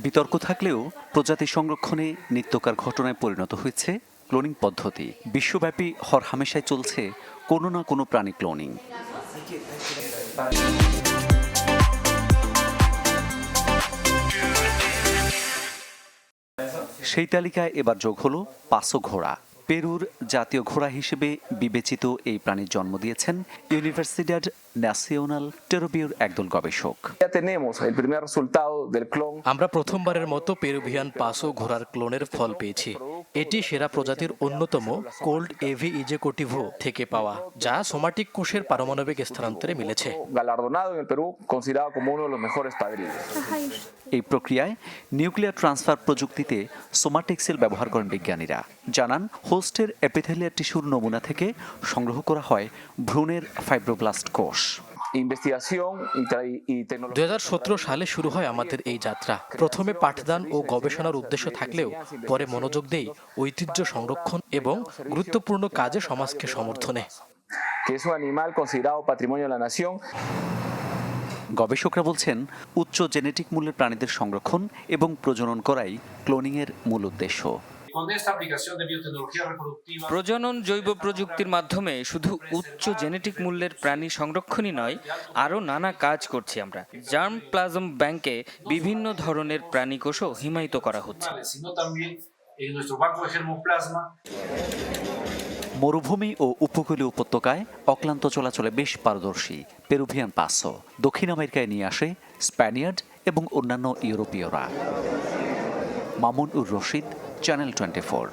বিতর্ক থাকলেও প্রজাতি সংরক্ষণে নিত্যকার ঘটনায় পরিণত হয়েছে ক্লোনিং পদ্ধতি। বিশ্বব্যাপী হরহামেশাই চলছে কোনো না কোনো প্রাণী ক্লোনিং। সেই তালিকায় এবার যোগ হলো পাসো ঘোড়া। পেরুর জাতীয় ঘোড়া হিসেবে বিবেচিত এই প্রাণীর জন্ম দিয়েছেন ইউনিভার্সিডাড ন্যাসিওনাল টেরোবিওর একদল গবেষক। আমরা প্রথমবারের মতো পেরুভিয়ান পাসো ঘোড়ার ক্লোনের ফল পেয়েছি। এটি সেরা প্রজাতির অন্যতম কোল্ড এভি ইজেকোটিভো থেকে পাওয়া, যা সোমাটিক কোষের পারমাণবিক স্থানান্তরে মিলেছে। এই প্রক্রিয়ায় নিউক্লিয়ার ট্রান্সফার প্রযুক্তিতে সোমাটিক সেল ব্যবহার করেন বিজ্ঞানীরা। জানান, হোস্টের এপিথেলিয়াল টিস্যুর নমুনা থেকে সংগ্রহ করা হয় ভ্রূণের ফাইব্রোব্লাস্ট কোষ। 2017 সালে শুরু হয় আমাদের এই যাত্রা। প্রথমে পাঠদান ও গবেষণার উদ্দেশ্য থাকলেও পরে মনোযোগ দেই ঐতিহ্য সংরক্ষণ এবং গুরুত্বপূর্ণ কাজে সমাজকে সমর্থনে। গবেষকরা বলছেন, উচ্চ জেনেটিক মূল্যের প্রাণীদের সংরক্ষণ এবং প্রজনন করাই ক্লোনিংয়ের মূল উদ্দেশ্য। প্রজনন জৈব প্রযুক্তির মাধ্যমে শুধু উচ্চ জেনেটিক মূল্যের প্রাণী সংরক্ষণই নয়, আরও নানা কাজ করছি আমরা। জার্ম প্লাজম ব্যাংকে বিভিন্ন ধরনের প্রাণী কোষও হিমায়িত করা হচ্ছে। মরুভূমি ও উপকূলীয় উপত্যকায় অক্লান্ত চলাচলে বেশ পারদর্শী পেরুভিয়ান পাসো দক্ষিণ আমেরিকায় নিয়ে আসে স্প্যানিয়ার্ড এবং অন্যান্য ইউরোপীয়রা। মামুন উর রশিদ, চ্যানেল 24।